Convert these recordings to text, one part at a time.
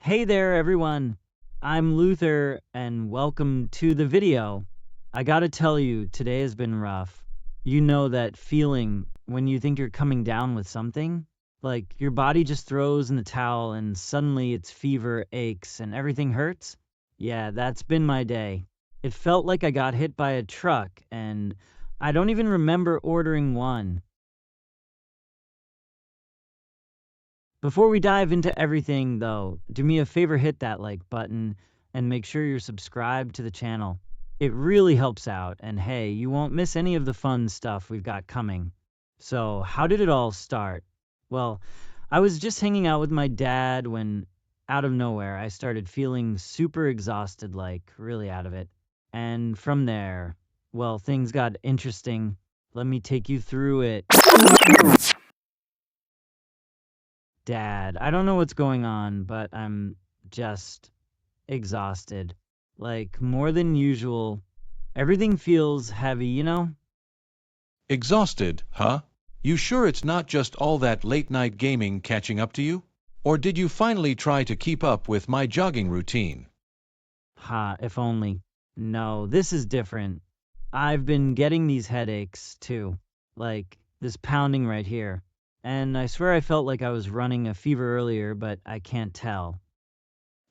Hey there, everyone. I'm Luther, and welcome to the video. I gotta tell you, today has been rough. You know that feeling when you think you're coming down with something? Like your body just throws in the towel and suddenly it's fever, aches, and everything hurts? Yeah, that's been my day. It felt like I got hit by a truck, and I don't even remember ordering one. Before we dive into everything, though, do me a favor, hit that like button and make sure you're subscribed to the channel. It really helps out, and hey, you won't miss any of the fun stuff we've got coming. So, how did it all start? Well, I was just hanging out with my dad when, out of nowhere, I started feeling super exhausted, like really out of it. And from there, well, things got interesting. Let me take you through it. Dad, I don't know what's going on, but I'm just exhausted. Like, more than usual. Everything feels heavy? Exhausted, huh? You sure it's not just all that late-night gaming catching up to you? Or did you finally try to keep up with my jogging routine? Ha, if only. No, this is different. I've been getting these headaches, too. Like, this pounding right here. And I swear I felt like I was running a fever earlier, but I can't tell.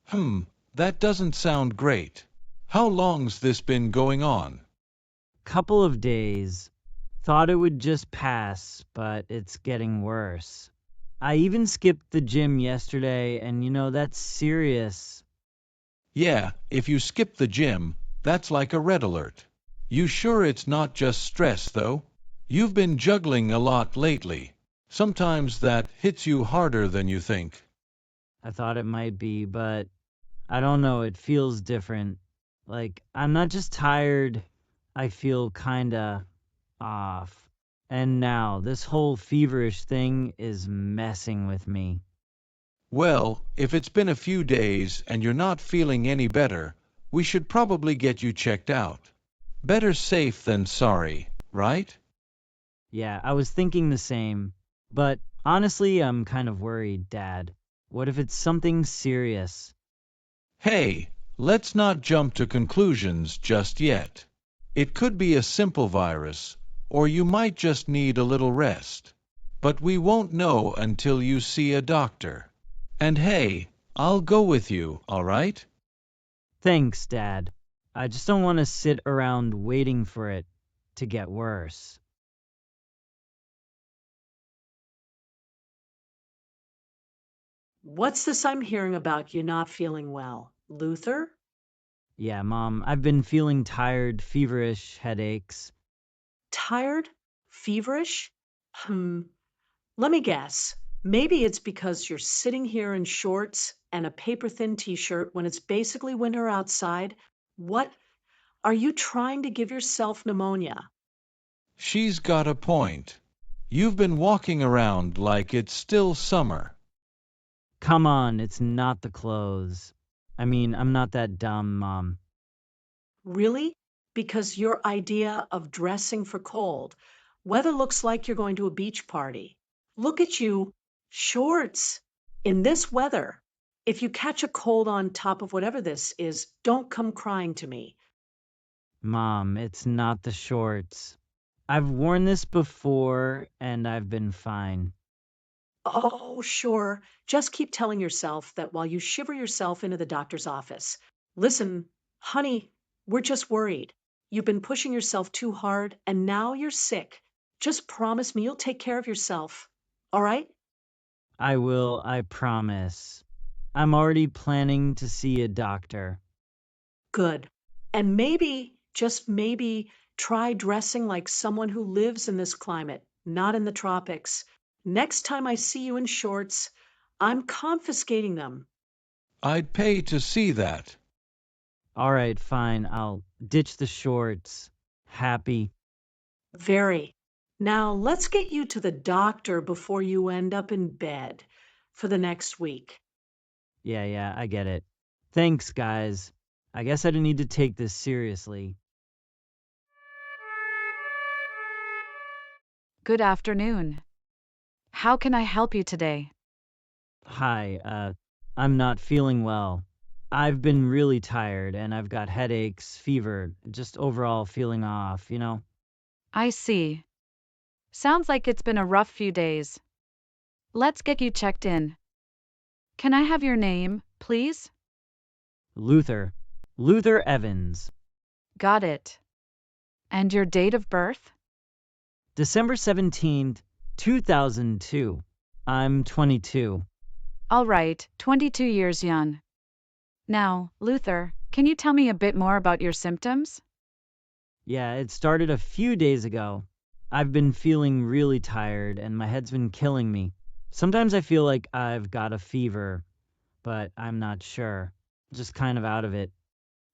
Hmm, that doesn't sound great. How long's this been going on? Couple of days. Thought it would just pass, but it's getting worse. I even skipped the gym yesterday, and that's serious. Yeah, if you skip the gym, that's like a red alert. You sure it's not just stress, though? You've been juggling a lot lately. Sometimes that hits you harder than you think. I thought it might be, but I don't know, it feels different. Like, I'm not just tired, I feel kinda off. And now, this whole feverish thing is messing with me. Well, if it's been a few days and you're not feeling any better, we should probably get you checked out. Better safe than sorry, right? Yeah, I was thinking the same. But honestly, I'm kind of worried, Dad. What if it's something serious? Hey, let's not jump to conclusions just yet. It could be a simple virus, or you might just need a little rest. But we won't know until you see a doctor. And hey, I'll go with you, all right? Thanks, Dad. I just don't want to sit around waiting for it to get worse. What's this I'm hearing about you not feeling well? Luther? Yeah, Mom, I've been feeling tired, feverish, headaches. Tired? Feverish? Hmm. Let me guess. Maybe it's because you're sitting here in shorts and a paper thin t shirt when it's basically winter outside. What? Are you trying to give yourself pneumonia? She's got a point. You've been walking around like it's still summer. Come on, it's not the clothes. I mean, I'm not that dumb, Mom. Really? Because your idea of dressing for cold. Weather looks like you're going to a beach party. Look at you, shorts. In this weather, if you catch a cold on top of whatever this is, don't come crying to me. Mom, it's not the shorts. I've worn this before and I've been fine. Oh, sure. Just keep telling yourself that while you shiver yourself into the doctor's office. Listen, honey, we're just worried. You've been pushing yourself too hard and now you're sick. Just promise me you'll take care of yourself. All right? I will, I promise. I'm already planning to see a doctor. Good. And maybe, just maybe, try dressing like someone who lives in this climate, not in the tropics. Next time I see you in shorts, I'm confiscating them. I'd pay to see that. All right, fine, I'll ditch the shorts. Happy. Very. Now, let's get you to the doctor before you end up in bed for the next week. Yeah, I get it. Thanks, guys. I guess I didn't need to take this seriously. Good afternoon. How can I help you today? Hi, I'm not feeling well. I've been really tired and I've got headaches, fever, just overall feeling off. I see. Sounds like it's been a rough few days. Let's get you checked in. Can I have your name, please? Luther. Luther Evans. Got it. And your date of birth? December 17th, 2002. I'm 22. All right, 22 years young. Now, Luther, can you tell me a bit more about your symptoms? Yeah, it started a few days ago. I've been feeling really tired and my head's been killing me. Sometimes I feel like I've got a fever, but I'm not sure. Just kind of out of it.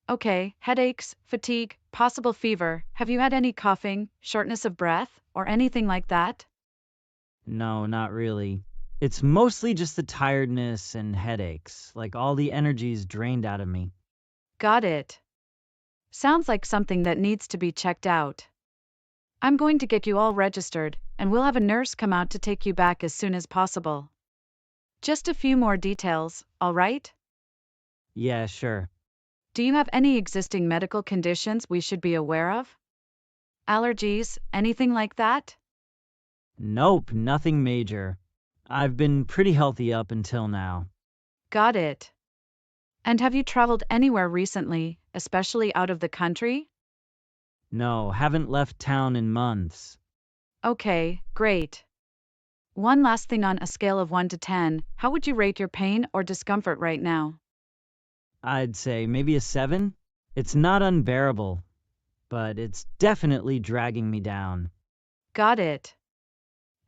Okay, headaches, fatigue, possible fever. Have you had any coughing, shortness of breath, or anything like that? No, not really. It's mostly just the tiredness and headaches, like all the energy's drained out of me. Got it. Sounds like something that needs to be checked out. I'm going to get you all registered, and we'll have a nurse come out to take you back as soon as possible. Just a few more details, all right? Yeah, sure. Do you have any existing medical conditions we should be aware of? Allergies, anything like that? Nope, nothing major. I've been pretty healthy up until now. Got it. And have you traveled anywhere recently, especially out of the country? No, haven't left town in months. Okay, great. One last thing, on a scale of 1 to 10, how would you rate your pain or discomfort right now? I'd say maybe a 7. It's not unbearable, but it's definitely dragging me down. Got it.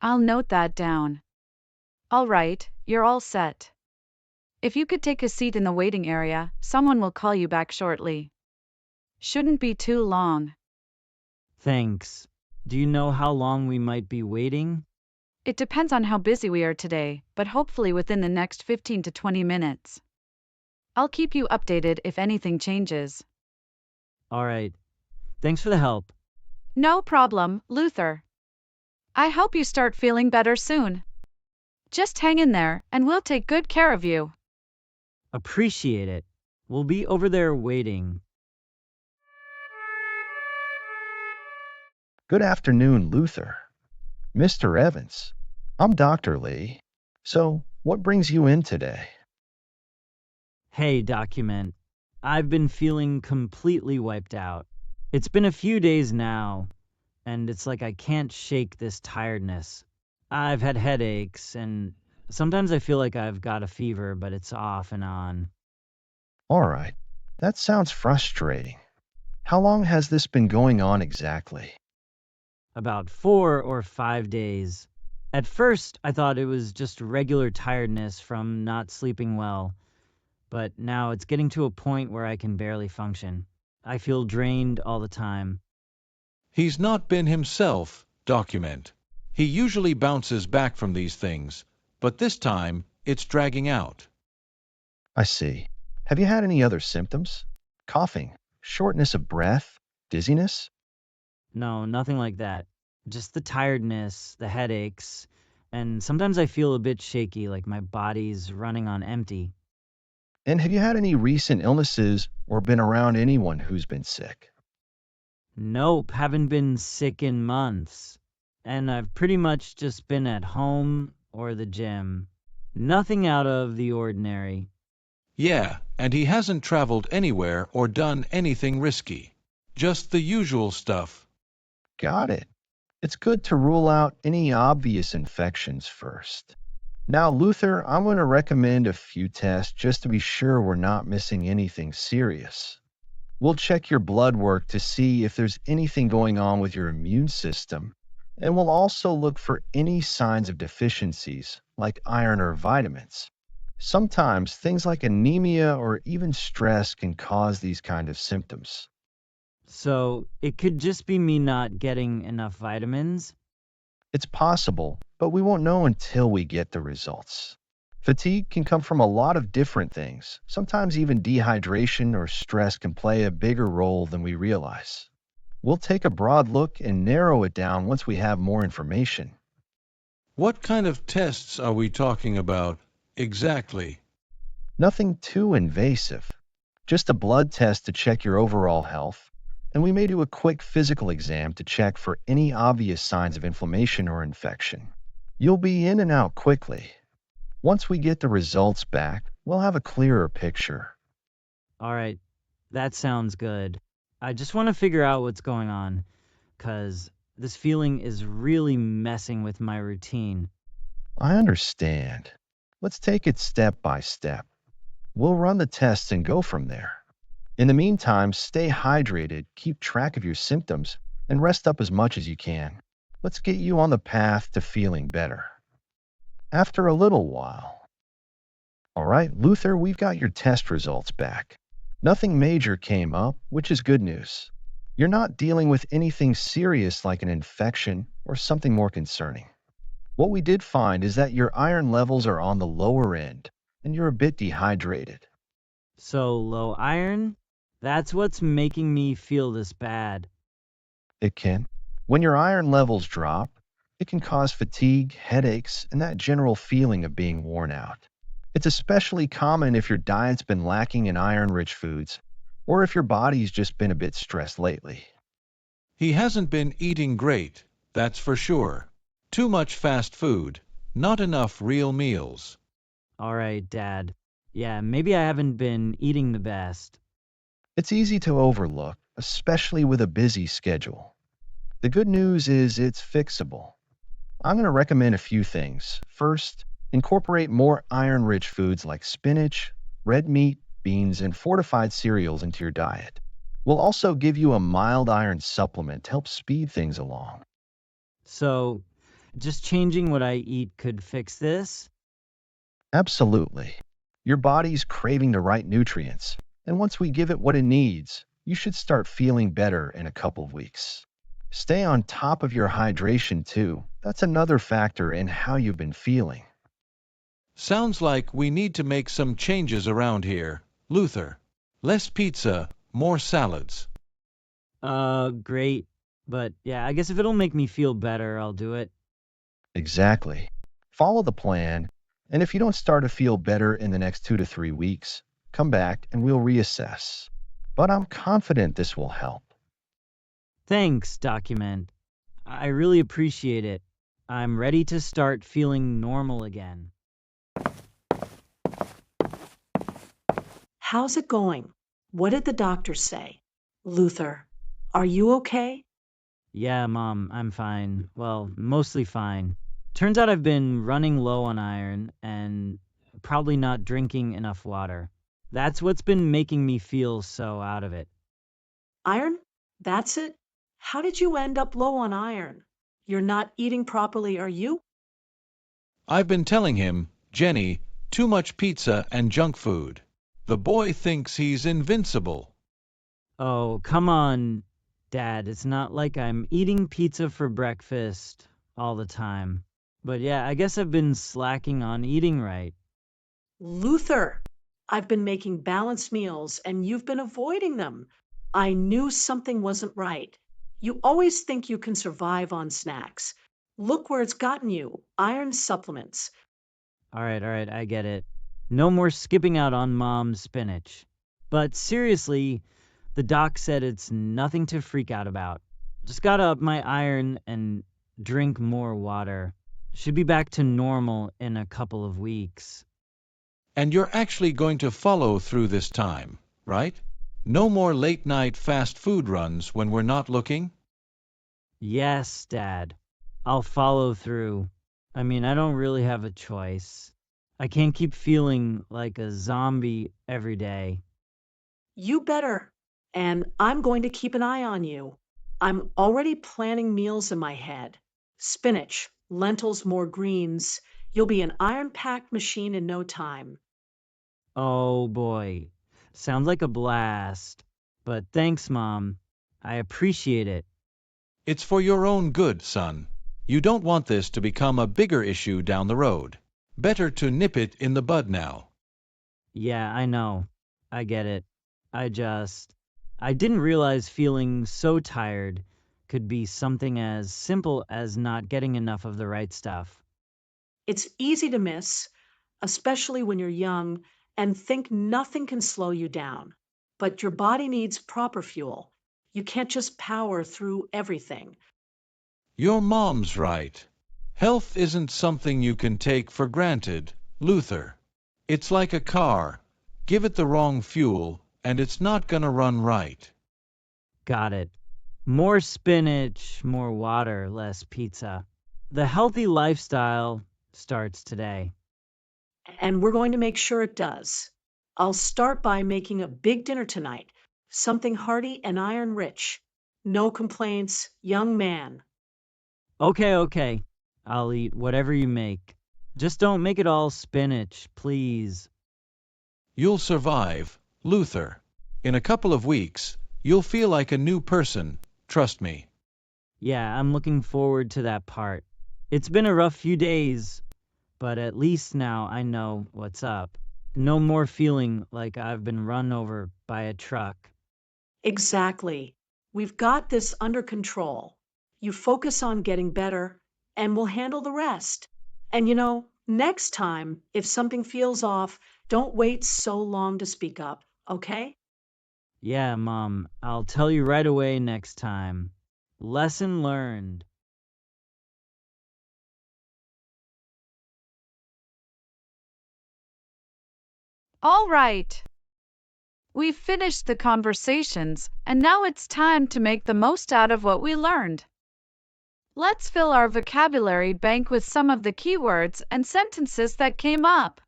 I'll note that down. All right, you're all set. If you could take a seat in the waiting area, someone will call you back shortly. Shouldn't be too long. Thanks. Do you know how long we might be waiting? It depends on how busy we are today, but hopefully within the next 15 to 20 minutes. I'll keep you updated if anything changes. All right. Thanks for the help. No problem, Luther. I hope you start feeling better soon. Just hang in there, and we'll take good care of you. Appreciate it. We'll be over there waiting. Good afternoon, Luther. Mr. Evans, I'm Dr. Lee. So, what brings you in today? Hey, document. I've been feeling completely wiped out. It's been a few days now, and it's like I can't shake this tiredness. I've had headaches, and sometimes I feel like I've got a fever, but it's off and on. All right, that sounds frustrating. How long has this been going on exactly? About 4 or 5 days. At first, I thought it was just regular tiredness from not sleeping well, but now it's getting to a point where I can barely function. I feel drained all the time. He's not been himself, document. He usually bounces back from these things, but this time it's dragging out. I see. Have you had any other symptoms? Coughing, shortness of breath, dizziness? No, nothing like that. Just the tiredness, the headaches, and sometimes I feel a bit shaky, like my body's running on empty. And have you had any recent illnesses or been around anyone who's been sick? Nope, haven't been sick in months. And I've pretty much just been at home or the gym. Nothing out of the ordinary. Yeah, and he hasn't traveled anywhere or done anything risky. Just the usual stuff. Got it. It's good to rule out any obvious infections first. Now, Luther, I'm going to recommend a few tests just to be sure we're not missing anything serious. We'll check your blood work to see if there's anything going on with your immune system, and we'll also look for any signs of deficiencies, like iron or vitamins. Sometimes things like anemia or even stress can cause these kind of symptoms. So it could just be me not getting enough vitamins? It's possible, but we won't know until we get the results. Fatigue can come from a lot of different things. Sometimes even dehydration or stress can play a bigger role than we realize. We'll take a broad look and narrow it down once we have more information. What kind of tests are we talking about exactly? Nothing too invasive, just a blood test to check your overall health, and we may do a quick physical exam to check for any obvious signs of inflammation or infection. You'll be in and out quickly. Once we get the results back, we'll have a clearer picture. All right, that sounds good. I just want to figure out what's going on, because this feeling is really messing with my routine. I understand. Let's take it step by step. We'll run the tests and go from there. In the meantime, stay hydrated, keep track of your symptoms, and rest up as much as you can. Let's get you on the path to feeling better. After a little while. All right, Luther, we've got your test results back. Nothing major came up, which is good news. You're not dealing with anything serious like an infection or something more concerning. What we did find is that your iron levels are on the lower end, and you're a bit dehydrated. So, low iron? That's what's making me feel this bad. It can. When your iron levels drop, it can cause fatigue, headaches, and that general feeling of being worn out. It's especially common if your diet's been lacking in iron-rich foods, or if your body's just been a bit stressed lately. He hasn't been eating great, that's for sure. Too much fast food, not enough real meals. All right, Dad. Yeah, maybe I haven't been eating the best. It's easy to overlook, especially with a busy schedule. The good news is it's fixable. I'm going to recommend a few things. First, incorporate more iron-rich foods like spinach, red meat, beans, and fortified cereals into your diet. We'll also give you a mild iron supplement to help speed things along. So, just changing what I eat could fix this? Absolutely. Your body's craving the right nutrients, and once we give it what it needs, you should start feeling better in a couple of weeks. Stay on top of your hydration too. That's another factor in how you've been feeling. Sounds like we need to make some changes around here. Luther, less pizza, more salads. Great. But yeah, I guess if it'll make me feel better, I'll do it. Exactly. Follow the plan, and if you don't start to feel better in the next 2 to 3 weeks, come back and we'll reassess. But I'm confident this will help. Thanks, Document. I really appreciate it. I'm ready to start feeling normal again. How's it going? What did the doctor say? Luther, are you okay? Yeah, Mom, I'm fine. Well, mostly fine. Turns out I've been running low on iron and probably not drinking enough water. That's what's been making me feel so out of it. Iron? That's it? How did you end up low on iron? You're not eating properly, are you? I've been telling him, Jenny, too much pizza and junk food. The boy thinks he's invincible. Oh, come on, Dad. It's not like I'm eating pizza for breakfast all the time. But yeah, I guess I've been slacking on eating right. Luther, I've been making balanced meals and you've been avoiding them. I knew something wasn't right. You always think you can survive on snacks. Look where it's gotten you, iron supplements. All right, I get it. No more skipping out on Mom's spinach. But seriously, the doc said it's nothing to freak out about. Just gotta up my iron and drink more water. Should be back to normal in a couple of weeks. And you're actually going to follow through this time, right? No more late-night fast food runs when we're not looking? Yes, Dad. I'll follow through. I mean, I don't really have a choice. I can't keep feeling like a zombie every day. You better. And I'm going to keep an eye on you. I'm already planning meals in my head. Spinach, lentils, more greens. You'll be an iron-packed machine in no time. Oh boy. Sounds like a blast. But thanks, Mom. I appreciate it. It's for your own good, son. You don't want this to become a bigger issue down the road. Better to nip it in the bud now. Yeah, I know. I get it. I didn't realize feeling so tired could be something as simple as not getting enough of the right stuff. It's easy to miss, especially when you're young and think nothing can slow you down. But your body needs proper fuel. You can't just power through everything. Your mom's right. Health isn't something you can take for granted, Luther. It's like a car. Give it the wrong fuel, and it's not gonna run right. Got it. More spinach, more water, less pizza. The healthy lifestyle starts today. And we're going to make sure it does. I'll start by making a big dinner tonight, something hearty and iron rich. No complaints, young man. Okay. I'll eat whatever you make. Just don't make it all spinach, please. You'll survive, Luther. In a couple of weeks, you'll feel like a new person, trust me. Yeah, I'm looking forward to that part. It's been a rough few days, but at least now I know what's up. No more feeling like I've been run over by a truck. Exactly. We've got this under control. You focus on getting better, and we'll handle the rest. And next time, if something feels off, don't wait so long to speak up, okay? Yeah, Mom, I'll tell you right away next time. Lesson learned. All right. We've finished the conversations, and now it's time to make the most out of what we learned. Let's fill our vocabulary bank with some of the keywords and sentences that came up.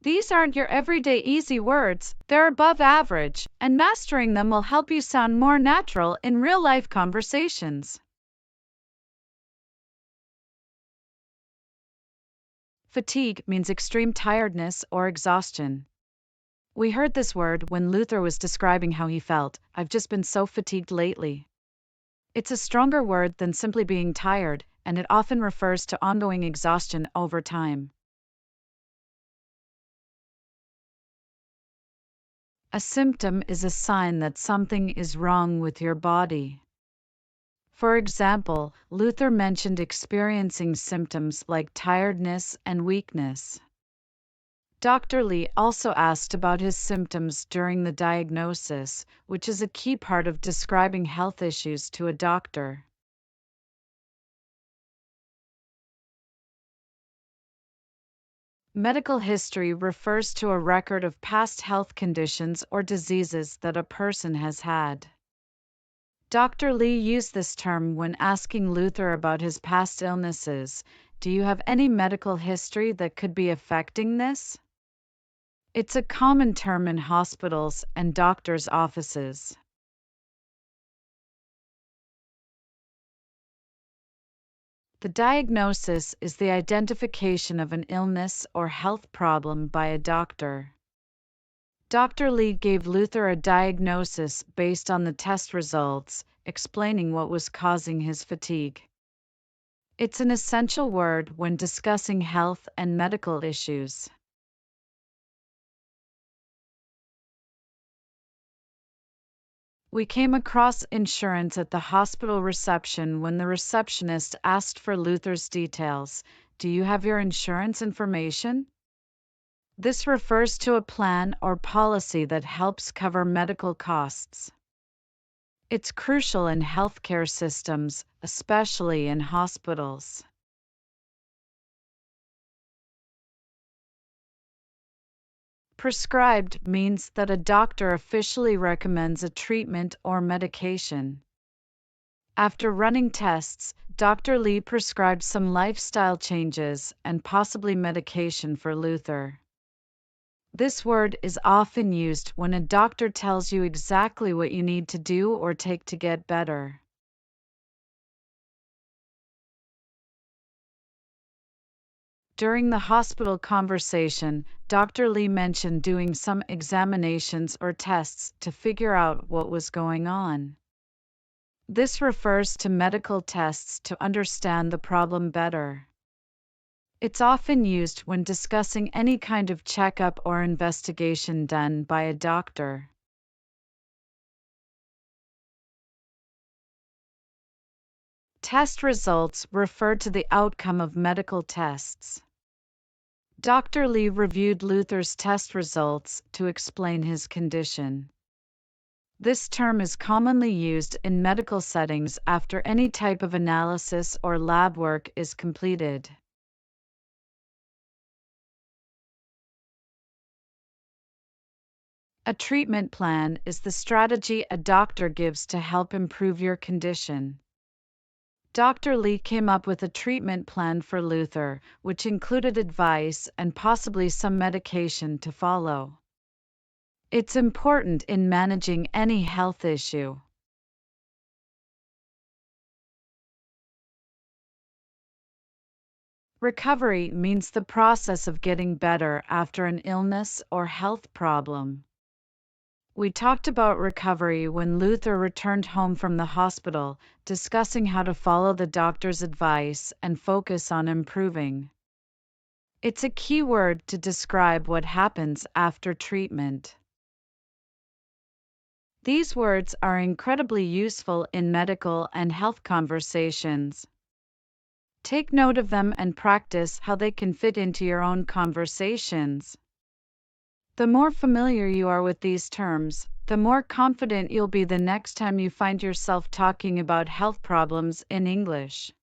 These aren't your everyday easy words, they're above average, and mastering them will help you sound more natural in real-life conversations. Fatigue means extreme tiredness or exhaustion. We heard this word when Luther was describing how he felt. I've just been so fatigued lately. It's a stronger word than simply being tired, and it often refers to ongoing exhaustion over time. A symptom is a sign that something is wrong with your body. For example, Luther mentioned experiencing symptoms like tiredness and weakness. Dr. Lee also asked about his symptoms during the diagnosis, which is a key part of describing health issues to a doctor. Medical history refers to a record of past health conditions or diseases that a person has had. Dr. Lee used this term when asking Luther about his past illnesses. Do you have any medical history that could be affecting this? It's a common term in hospitals and doctors' offices. The diagnosis is the identification of an illness or health problem by a doctor. Dr. Lee gave Luther a diagnosis based on the test results, explaining what was causing his fatigue. It's an essential word when discussing health and medical issues. We came across insurance at the hospital reception when the receptionist asked for Luther's details. Do you have your insurance information? This refers to a plan or policy that helps cover medical costs. It's crucial in healthcare systems, especially in hospitals. Prescribed means that a doctor officially recommends a treatment or medication. After running tests, Dr. Lee prescribed some lifestyle changes and possibly medication for Luther. This word is often used when a doctor tells you exactly what you need to do or take to get better. During the hospital conversation, Dr. Lee mentioned doing some examinations or tests to figure out what was going on. This refers to medical tests to understand the problem better. It's often used when discussing any kind of checkup or investigation done by a doctor. Test results refer to the outcome of medical tests. Dr. Lee reviewed Luther's test results to explain his condition. This term is commonly used in medical settings after any type of analysis or lab work is completed. A treatment plan is the strategy a doctor gives to help improve your condition. Dr. Lee came up with a treatment plan for Luther, which included advice and possibly some medication to follow. It's important in managing any health issue. Recovery means the process of getting better after an illness or health problem. We talked about recovery when Luther returned home from the hospital, discussing how to follow the doctor's advice and focus on improving. It's a key word to describe what happens after treatment. These words are incredibly useful in medical and health conversations. Take note of them and practice how they can fit into your own conversations. The more familiar you are with these terms, the more confident you'll be the next time you find yourself talking about health problems in English.